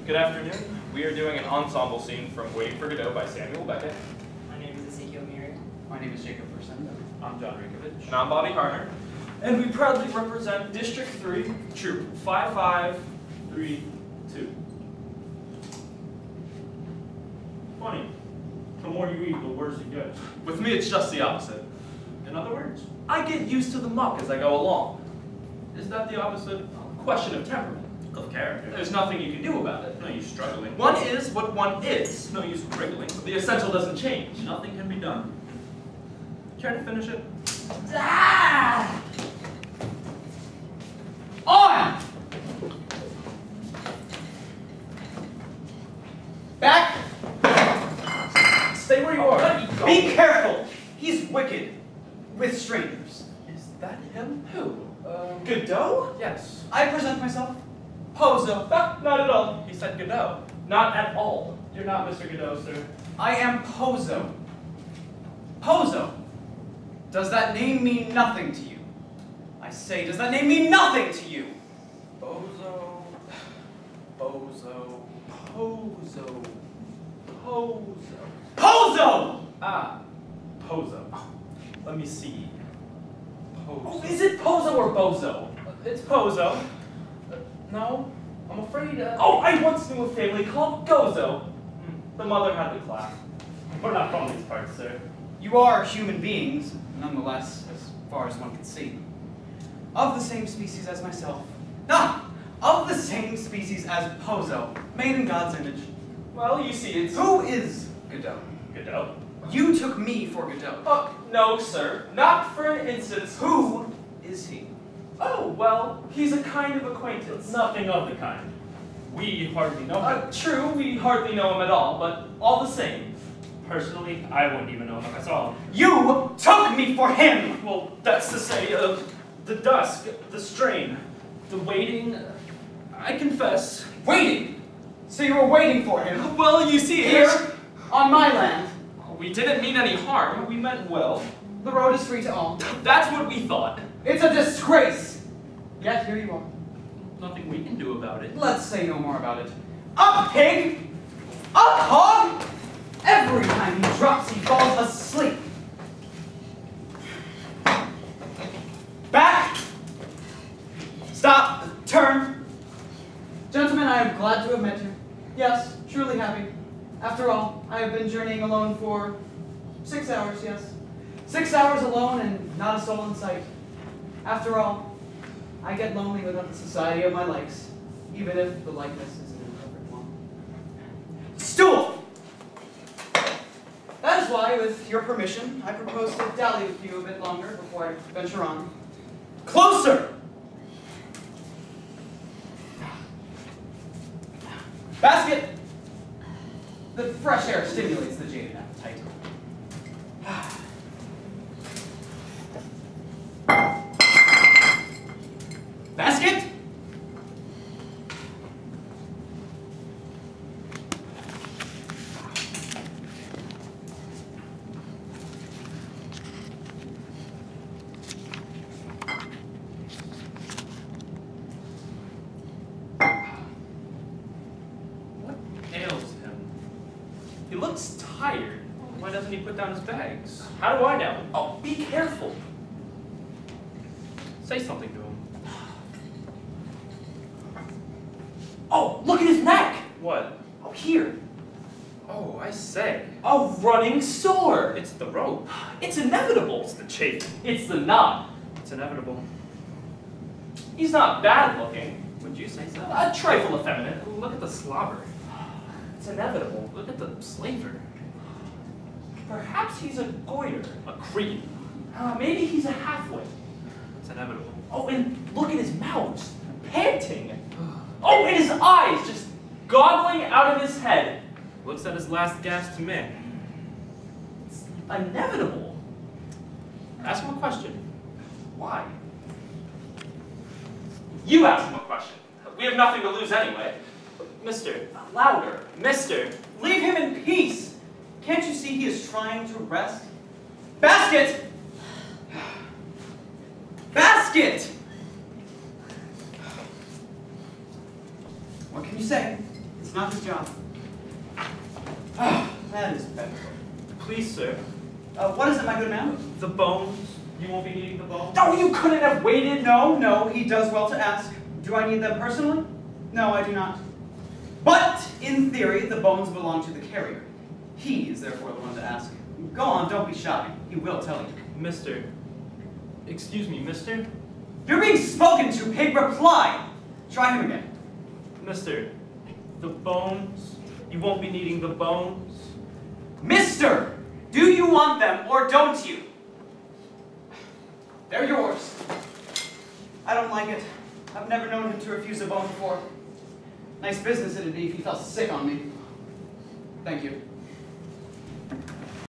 Good afternoon. We are doing an ensemble scene from Waiting for Godot by Samuel Beckett. My name is Ezekiel Miriam. My name is Jacob Persenda. I'm John Rinkovich. And I'm Bobby Harner. And we proudly represent District 3, Troop 5532. Funny. The more you eat, the worse it gets. With me, it's just the opposite. In other words? I get used to the muck as I go along. Is that the opposite? Question of temperament. Of character. There's nothing you can do about it. No use struggling. One is what one is. No use wriggling. The essential doesn't change. Nothing can be done. Care to finish it? Ah! On! Back! Stay where you are. Be careful! He's wicked. With strangers. Is that him? Who? Godot? Yes. I present myself. Pozo. Not at all. He said Godot. Not at all. You're not Mr. Godot, sir. I am Pozo. Pozo. Does that name mean nothing to you? I say, does that name mean nothing to you? Bozo. Bozo. Pozo. Pozo. Pozo! Ah. Pozo. Let me see. Pozo. Oh, is it Pozo or Bozo? It's Pozo. No, I'm afraid. Oh, I once knew a family called Gozo. The mother had the class. We're not from these parts, sir. You are human beings, nonetheless, as far as one can see. Of the same species as myself. Of the same species as Pozo, made in God's image. Well, you see, it's... Who is Godot? Godot? You took me for Godot. No, sir. Not for an instance. Who is he? Oh, well, he's a kind of acquaintance. Nothing of the kind. We hardly know him. True, we hardly know him at all, but all the same. Personally, I wouldn't even know him if I saw him. You took me for him! Well, that's to say, the dusk, the strain, the waiting, I confess. Waiting? So you were waiting for him? Well, you see, Here, on my land. We didn't mean any harm, we meant well. The road is free to all. That's what we thought. It's a disgrace! Yet here you are. Nothing we can do about it. Let's say no more about it. Up, pig! Up, hog! Every time he drops, he falls asleep. Back! Stop! Turn! Gentlemen, I am glad to have met you. Yes, truly happy. After all, I have been journeying alone for 6 hours, yes. 6 hours alone and not a soul in sight. After all, I get lonely without the society of my likes, even if the likeness isn't a perfect one. Stool! That is why, with your permission, I propose to dally with you a bit longer before I venture on. Closer! Basket! The fresh air stimulates the jaded appetite. Basket! What ails him? He looks tired. Why doesn't he put down his bags? How do I know? Oh, be careful. Say something to him. Oh, look at his neck! What? Oh, here. Oh, I say. A running sword! It's the rope. It's inevitable! It's the chafe. It's the knot. It's inevitable. He's not bad looking. Would you say so? A trifle effeminate. Look at the slobber. It's inevitable. Look at the slaver. Perhaps he's a goiter. A creep. Maybe he's a halfwit. It's inevitable. Oh, and look at his mouth. Just panting. Oh, and his eyes just goggling out of his head. Looks at his last gasp to me. It's inevitable. Ask him a question. Why? You ask him a question. We have nothing to lose anyway. Mister, louder. Mister. Leave him in peace! Can't you see he is trying to rest? Basket! Basket! What can you say? It's not his job. Ah, that is better. Please, sir. What is it, my good man? The bones. You won't be needing the bones? Oh, you couldn't have waited! No, he does well to ask. Do I need them personally? No, I do not. But, in theory, the bones belong to the carrier. He is therefore the one to ask. Go on, don't be shy. He will tell you. Mister. Excuse me, mister? You're being spoken to, pig. Reply! Try him again. Mister. The bones. You won't be needing the bones. Mister! Do you want them, or don't you? They're yours. I don't like it. I've never known him to refuse a bone before. Nice business it'd be if he fell sick on me. Thank you.